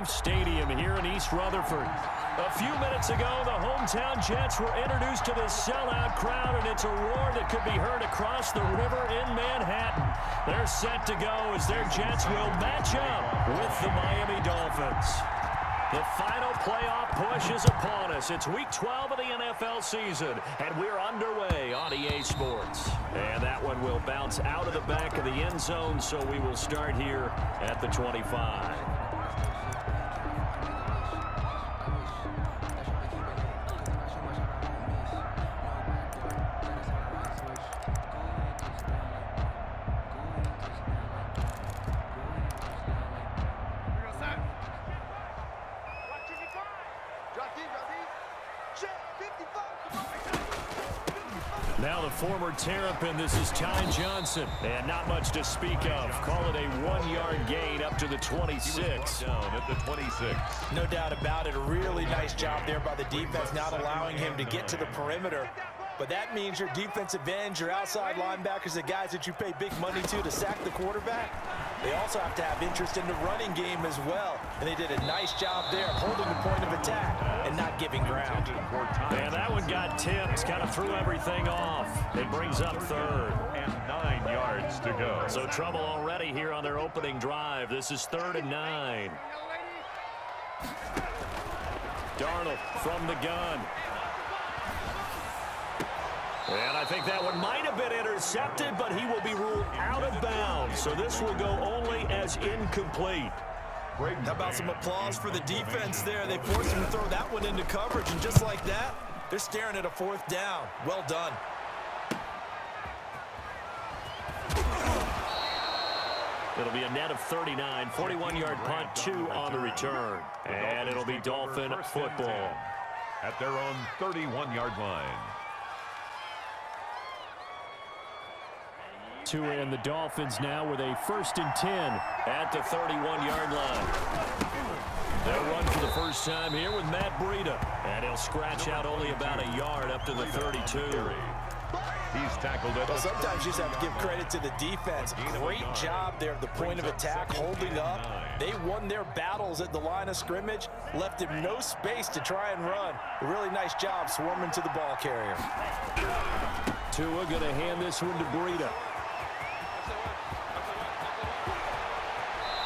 Stadium here in East Rutherford. A few minutes ago, the hometown Jets were introduced to this sellout crowd, and it's a roar that could be heard across the river in Manhattan. They're set to go as their Jets will match up with the Miami Dolphins. The final playoff push is upon us. It's Week 12 of the NFL season, and we're underway on EA Sports. And that one will bounce out of the back of the end zone, so we will start here at the 25. Now the former Terrapin, this is Ty Johnson. And not much to speak of. Call it a 1-yard gain up to the 26. Down at the 26. No doubt about it. A really nice job there by the defense, not allowing him to get to the perimeter. But that means your defensive ends, your outside linebackers, the guys that you pay big money to sack the quarterback, they also have to have interest in the running game as well. And they did a nice job there of holding the point of attack and not giving ground. And that one got tipped, kind of threw everything off. It brings up third. And 9 yards to go. So trouble already here on their opening drive. This is 3rd and 9. Darnold from the gun. And I think that one might have been intercepted, but he will be ruled out of bounds. So this will go only as incomplete. How about some applause for the defense there? They forced him to throw that one into coverage, and just like that, they're staring at a 4th down. Well done. It'll be a net of 39, 41-yard punt, 2 on the return. And it'll be Dolphin football. At their own 31-yard line. And the Dolphins now with a 1st and 10 at the 31-yard line. They'll run for the first time here with Matt Breida. And he'll scratch out only about a yard up to the 32. He's tackled it. Well, sometimes you just have to give credit to the defense. Great job there at the point of attack, holding up. They won their battles at the line of scrimmage, left him no space to try and run. A really nice job swarming to the ball carrier. Tua going to hand this one to Breida.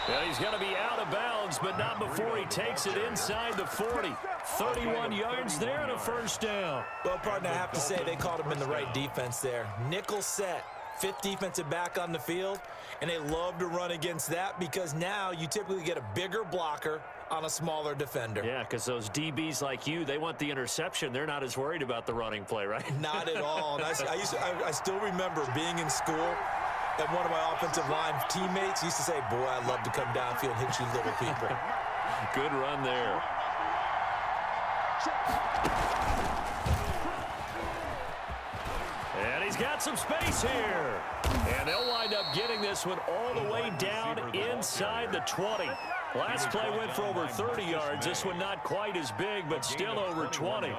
Well, he's going to be out of bounds, but not before he takes it inside the 40. 31 yards there and a 1st down. Well, partner, I have to say they caught him in the right defense there. Nickel set, 5th defensive back on the field, and they love to run against that because now you typically get a bigger blocker on a smaller defender. Yeah, because those DBs like you, they want the interception. They're not as worried about the running play, right? Not at all. And I still remember being in school, and one of my offensive line teammates used to say, boy, I'd love to come downfield and hit you little people. Good run there. And he's got some space here. And they'll wind up getting this one all the way down inside the 20. Last play went for over 30 yards. This one not quite as big, but still over 20.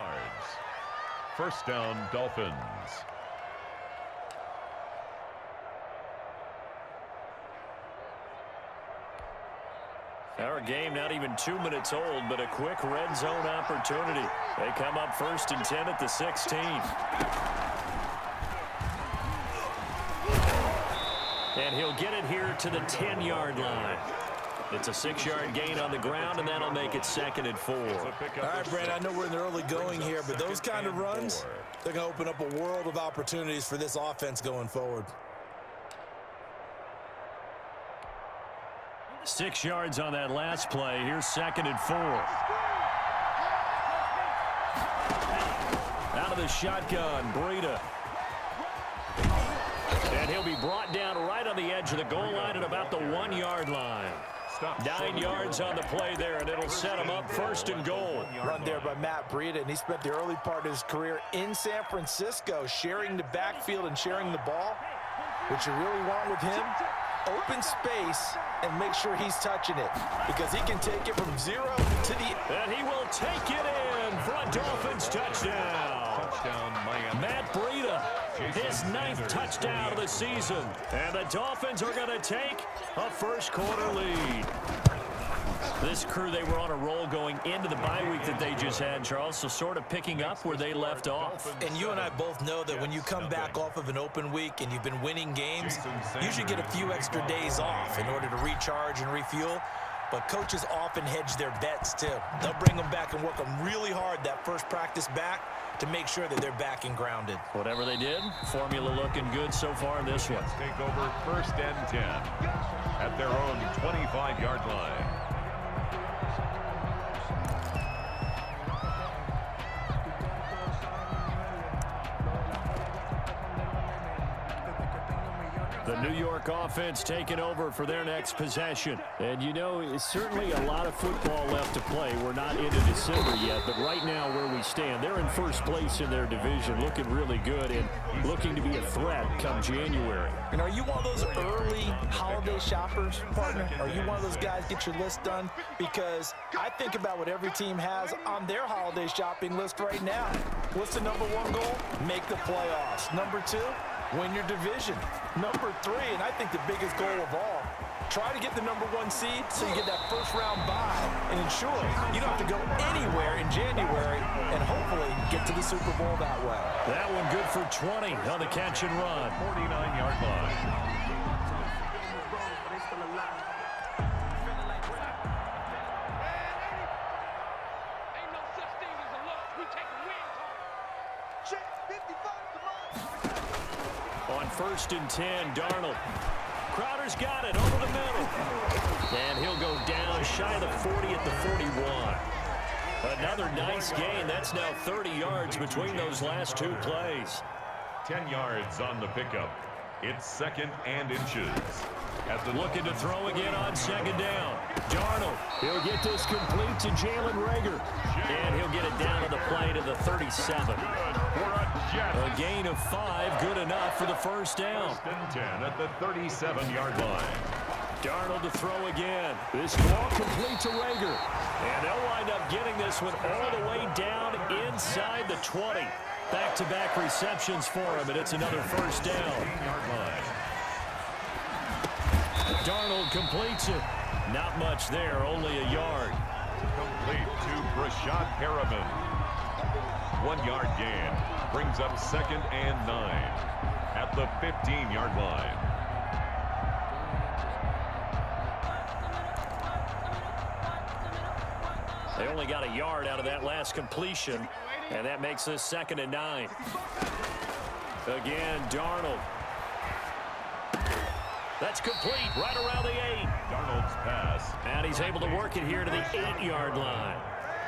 1st down, Dolphins. Our game not even 2 minutes old, but a quick red zone opportunity. They come up 1st and 10 at the 16. And he'll get it here to the 10-yard line. It's a 6-yard gain on the ground, and that'll make it 2nd and 4. All right, Brent, I know we're in the early going here, but those kind of runs, they're going to open up a world of opportunities for this offense going forward. 6 yards on that last play. Here's 2nd and 4. Out of the shotgun, Breida. And he'll be brought down right on the edge of the goal line at about the 1-yard line. 9 yards on the play there, and it'll set him up 1st and goal. Run there by Matt Breida, and he spent the early part of his career in San Francisco sharing the backfield and sharing the ball. What you really want with him, open space and make sure he's touching it because he can take it from 0 to the... And he will take it in for a Dolphins touchdown. Touchdown, Miami. Matt Breida, his 9th touchdown of the season. And the Dolphins are going to take a first quarter lead. This crew, they were on a roll going into the bye week that they just had, Charles, so sort of picking up where they left off. And you and I both know that when you come back off of an open week and you've been winning games, you should get a few extra days off in order to recharge and refuel. But coaches often hedge their bets, too. They'll bring them back and work them really hard that first practice back to make sure that they're back and grounded. Whatever they did, formula looking good so far in this one. Take over 1st and 10 at their own 25-yard line. The New York offense taking over for their next possession. And you know, it's certainly a lot of football left to play. We're not into December yet, but right now where we stand, they're in first place in their division, looking really good and looking to be a threat come January. And are you one of those early holiday shoppers, partner? Are you one of those guys get your list done? Because I think about what every team has on their holiday shopping list right now. What's the number one goal? Make the playoffs. Number two, win your division. Number three, and I think the biggest goal of all, try to get the number one seed so you get that first round bye and ensure you don't have to go anywhere in January and hopefully get to the Super Bowl that way. That one good for 20 on the catch and run. 49-yard line. On 1st and 10, Darnold. Crowder's got it over the middle. And he'll go down shy of the 40 at the 41. Another nice gain. That's now 30 yards between those last two plays. 10 yards on the pickup. It's 2nd and inches. Looking to throw again on 2nd down. Darnold, he'll get this complete to Jalen Reagor. And he'll get it down to the play to the 37. A gain of 5, good enough for the first down. 1st and 10 at the 37-yard line. Darnold to throw again. This ball complete to Reagor. And they'll wind up getting this one all the way down inside the 20. Back-to-back receptions for him, and it's another first down. Darnold completes it. Not much there, only a yard. Complete to Brashad Perriman. 1-yard gain. Brings up 2nd and 9 at the 15-yard line. They only got a yard out of that last completion, and that makes this 2nd and 9. Again, Darnold. That's complete right around the 8. Darnold's pass. And he's able to work it here to the 8-yard line.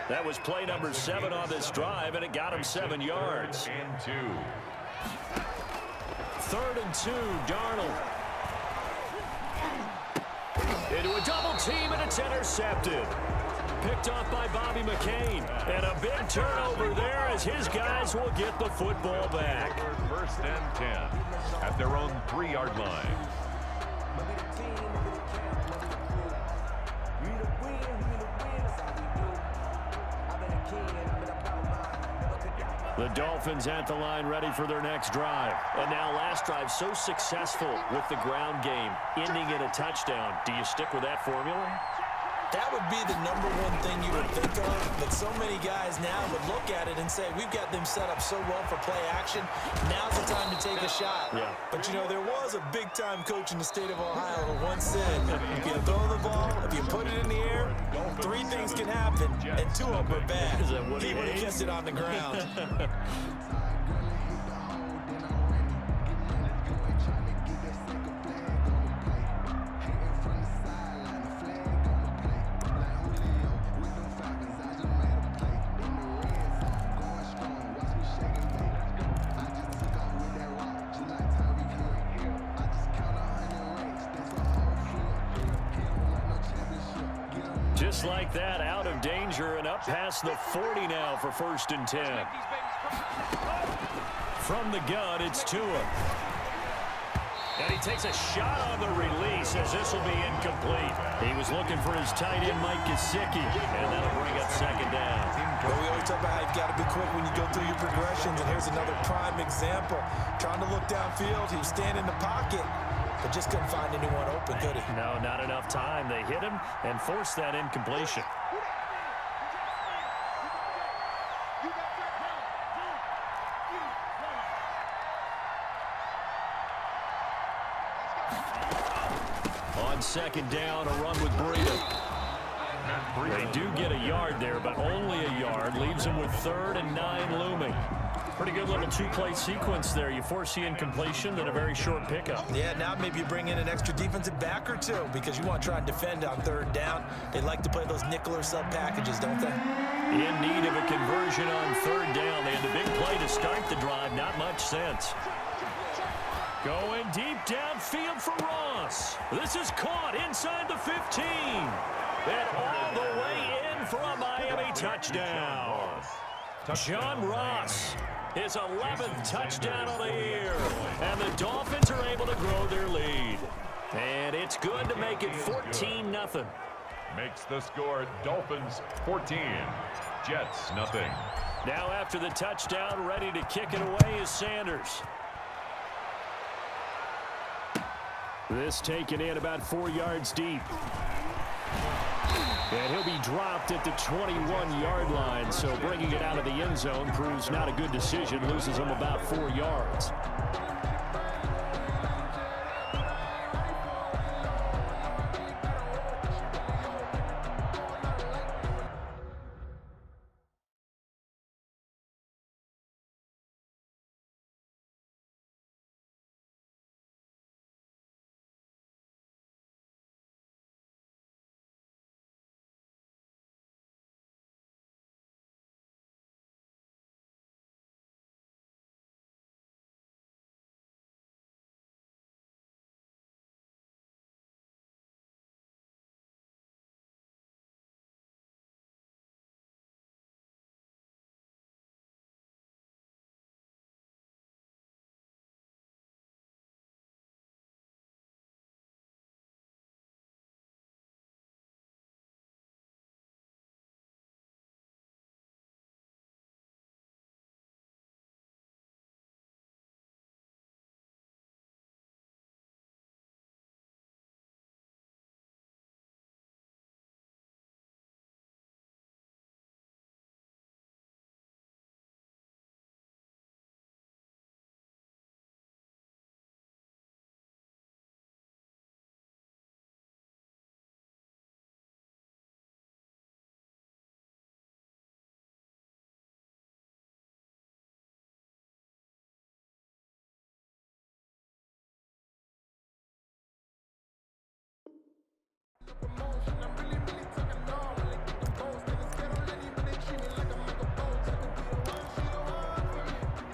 That was play number 7 on this drive, and it got him 7 yards. 3rd and 2. 3rd and 2, Darnold. Into a double team, and it's intercepted. Picked off by Bobby McCain. And a big turnover there as his guys will get the football back. 1st and 10 at their own 3-yard line. The Dolphins at the line ready for their next drive. And now last drive so successful with the ground game, ending in a touchdown. Do you stick with that formula? That would be the number one thing you would think of, but so many guys now would look at it and say, we've got them set up so well for play action, now's the time to take a shot. Yeah. But, you know, there was a big-time coach in the state of Ohio who once said, if you throw the ball, if you put it in the air, 3 things can happen, and 2 of them are bad. He would have kept it on the ground. Just like that, out of danger and up past the 40 now for 1st and 10. From the gun, it's Tua. And he takes a shot on the release as this will be incomplete. He was looking for his tight end, Mike Gesicki, and that'll bring up 2nd down. Well, we always talk about how you've got to be quick when you go through your progressions, and here's another prime example. Trying to look downfield, he was standing in the pocket, but just couldn't find anyone open, could he? No, not enough time. They hit him and forced that incompletion. On second down, a run with Breida. They do get a yard there, but only a yard. Leaves them with 3rd and 9 looming. Pretty good little two-play sequence there. You force the incompletion, then a very short pickup. Yeah, now maybe you bring in an extra defensive back or two because you want to try and defend on 3rd down. They like to play those nickel or sub packages, don't they? In need of a conversion on 3rd down. They had the big play to start the drive. Not much sense. Going deep downfield for Ross. This is caught inside the 15. And all the way in for a Miami touchdown. John Ross, his 11th touchdown of the year. And the Dolphins are able to grow their lead. And it's good to make it 14-0. Makes the score Dolphins 14, Jets nothing. Now after the touchdown, ready to kick it away is Sanders. This taken in about 4 yards deep. And he'll be dropped at the 21-yard line, so bringing it out of the end zone proves not a good decision. Loses him about 4 yards.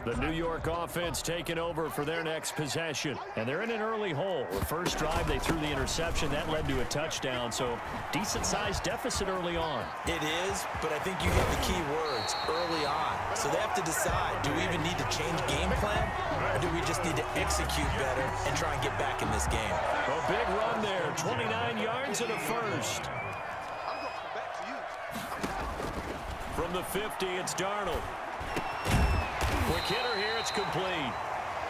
The New York offense taking over for their next possession. And they're in an early hole. The first drive, they threw the interception. That led to a touchdown. So decent-sized deficit early on. It is, but I think you hit the key words early on. So they have to decide, do we even need to change game plan? Or do we just need to execute better and try and get back in this game? A big run there. 29 yards and a first. From the 50, it's Darnold. Quick hitter here, it's complete.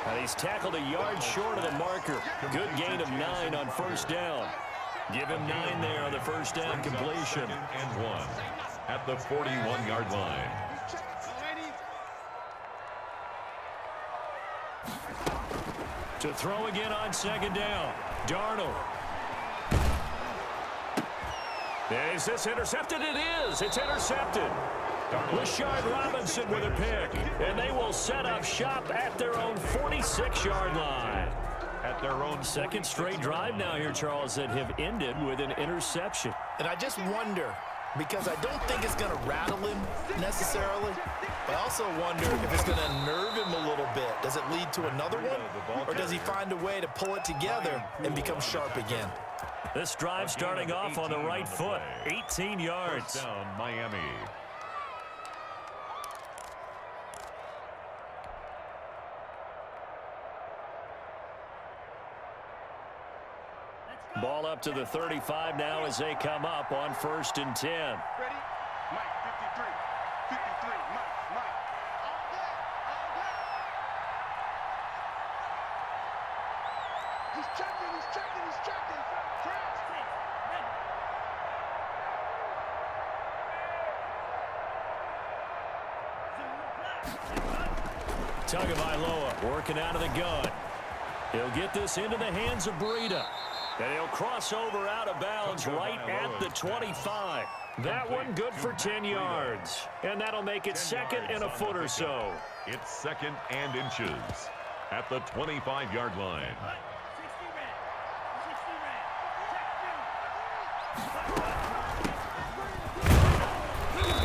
And he's tackled a yard short of the marker. Good gain of 9 on first down. Give him 9 there on the first down completion. And 1 at the 41-yard line. To throw again on second down. Darnold. Is this intercepted? It is. It's intercepted. Rashard Robinson with a pick. And they will set up shop at their own 46-yard line. At their own second straight drive now here, Charles, that have ended with an interception. And I just wonder, because I don't think it's going to rattle him necessarily, but I also wonder if it's going to unnerve him a little bit. Does it lead to another one? Or does he find a way to pull it together and become sharp again? This drive starting off on the right foot. 18 yards. First down, Miami. Ball up to the 35 now as they come up on 1st and 10. Ready? Mike, 53. 53, Mike. All day. He's checking. Tagovailoa working out of the gun. He'll get this into the hands of Breida. And he'll cross over out of bounds right at the 25. That one good for 10 yards. And that'll make it second and a foot or so. It's second and inches at the 25-yard line.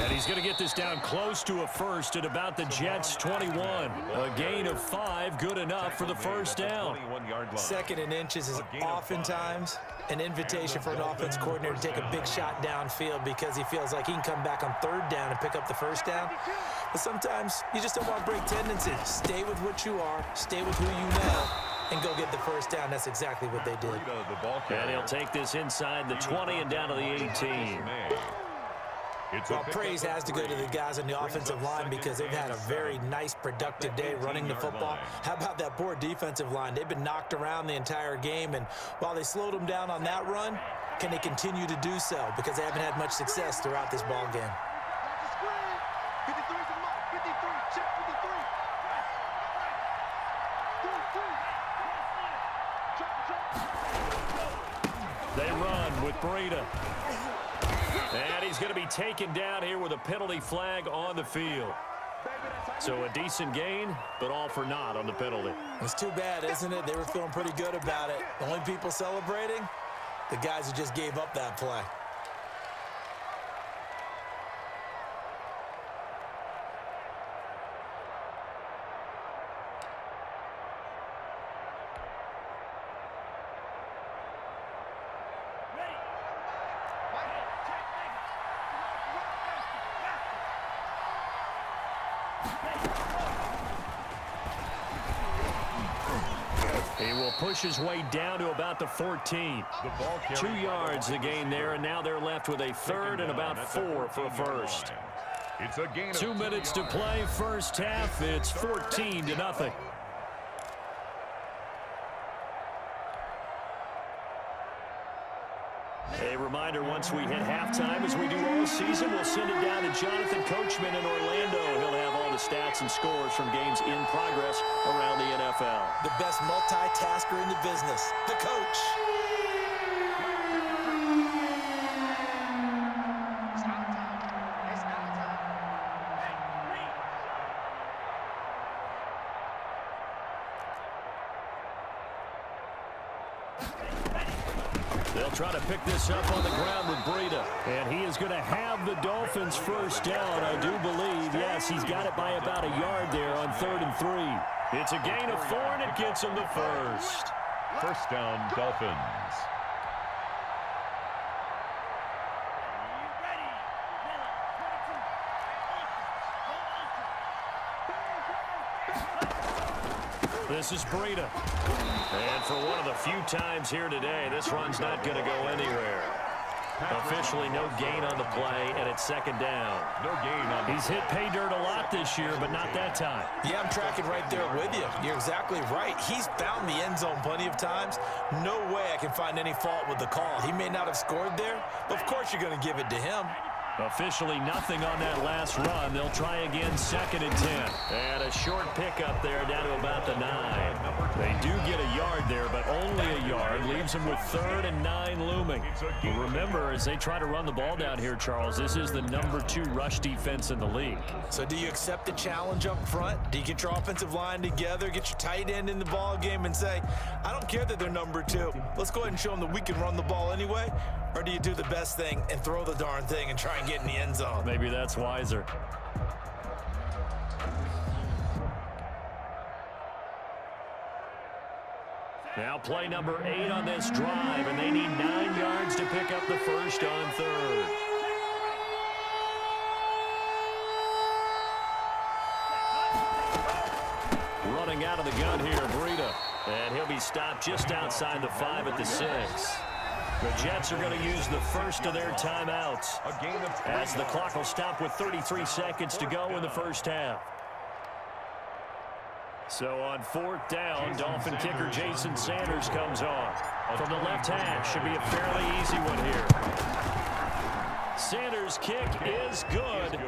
And he's going to get this down close to a first at about the Jets' 21. A gain of 5, good enough for the first down. Second and inches is oftentimes an invitation for an offense coordinator to take a big shot downfield because he feels like he can come back on third down and pick up the first down. But sometimes you just don't want to break tendency. Stay with what you are, stay with who you know, and go get the first down. That's exactly what they did. And he'll take this inside the 20 and down to the 18. Well, praise has to go to the guys on the offensive line because they've had a very nice, productive day running the football. How about that poor defensive line? They've been knocked around the entire game, and while they slowed them down on that run, can they continue to do so? Because they haven't had much success throughout this ball game. They run with Breida. And he's going to be taken down here with a penalty flag on the field. So a decent gain, but all for naught on the penalty. It's too bad, isn't it? They were feeling pretty good about it. The only people celebrating, the guys who just gave up that play. He will push his way down to about the 14. 2 yards the gain there, and now they're left with a third and about 4 for a first. It's a gain of 2 minutes to play, first half. It's 14-0. A reminder, once we hit halftime, as we do all season, we'll send it down to Jonathan Coachman in Orlando. He'll have all the stats and scores from games in progress around the NFL. The best multitasker in the business, the coach. They'll try to pick this up on the ground with Breida. And he is going to have the Dolphins first down, I do believe. Yes, he's got it by about a yard there on 3rd and 3. It's a gain of 4, and it gets him the first. First down, Dolphins. This is Breida. And for one of the few times here today, this run's not going to go anywhere. Officially no gain on the play, and it's second down. No gain on the play. He's hit pay dirt a lot this year, but not that time. Yeah, I'm tracking right there with you. You're exactly right. He's found the end zone plenty of times. No way I can find any fault with the call. He may not have scored there, but of course you're going to give it to him. Officially nothing on that last run. They'll try again, 2nd and 10. And a short pickup there down to about the 9. They do get a yard there, but only a yard. Leaves them with 3rd and 9 looming. But remember, as they try to run the ball down here, Charles, this is the number 2 rush defense in the league. So do you accept the challenge up front? Do you get your offensive line together, get your tight end in the ball game and say, I don't care that they're number 2. Let's go ahead and show them that we can run the ball anyway? Or do you do the best thing and throw the darn thing and try and get in the end zone? Maybe that's wiser. Now play number 8 on this drive, and they need 9 yards to pick up the first on 3rd. Running out of the gun here, Breida. And he'll be stopped just outside the 5 at the 6. The Jets are going to use the first of their timeouts as the clock will stop with 33 seconds to go in the first half. So on 4th down, Dolphin kicker Jason Sanders comes on. From the left hash, should be a fairly easy one here. Sanders' kick is good.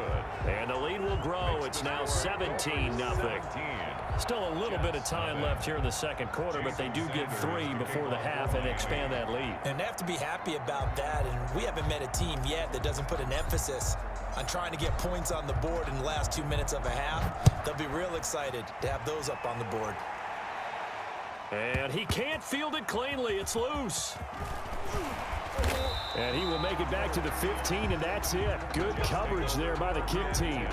And the lead will grow. It's now 17-0. Still a little bit of time left here in the second quarter, but they do get 3 before the half and expand that lead. And they have to be happy about that. And we haven't met a team yet that doesn't put an emphasis on trying to get points on the board in the last 2 minutes of a half. They'll be real excited to have those up on the board. And he can't field it cleanly. It's loose. And he will make it back to the 15, and that's it. Good coverage there by the kick team.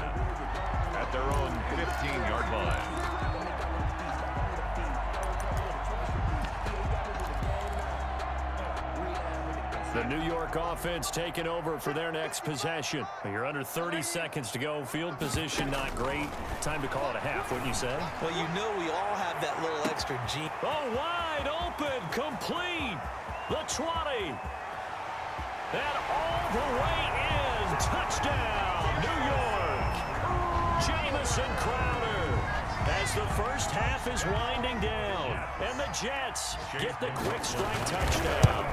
At their own 15-yard line. The New York offense taking over for their next possession. You're under 30 seconds to go. Field position not great. Time to call it a half, wouldn't you say? Well, you know we all have that little extra gene. Oh, wide open, complete. The 20. And all the way in. Touchdown, New York. Jamison Crowder. As the first half is winding down. And the Jets get the quick strike touchdown.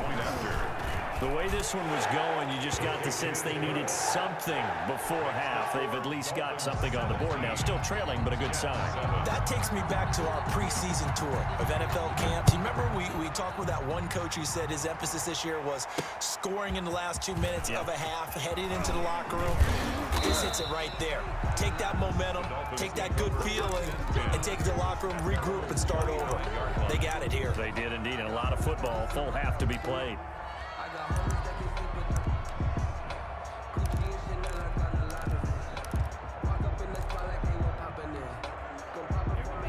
The way this one was going, you just got the sense they needed something before half. They've at least got something on the board now. Still trailing, but a good sign. That takes me back to our preseason tour of NFL camps. You remember we talked with that one coach who said his emphasis this year was scoring in the last 2 minutes of a half, heading into the locker room. This hits it right there. Take that momentum, take that good feeling, and take it to the locker room, regroup, and start over. They got it here. They did indeed, and a lot of football, full half to be played.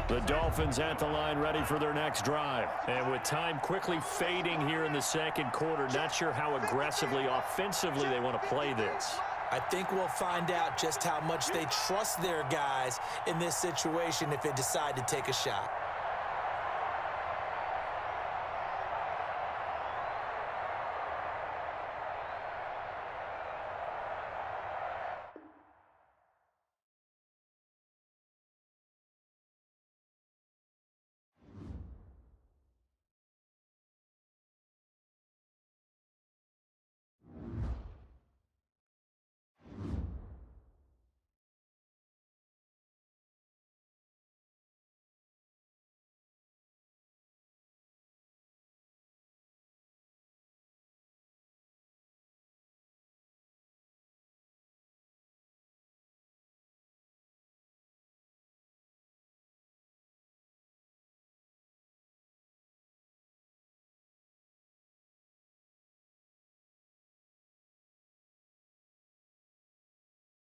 The Dolphins at the line ready for their next drive. And with time quickly fading here in the second quarter, not sure how aggressively, offensively they want to play this. I think we'll find out just how much they trust their guys in this situation if they decide to take a shot.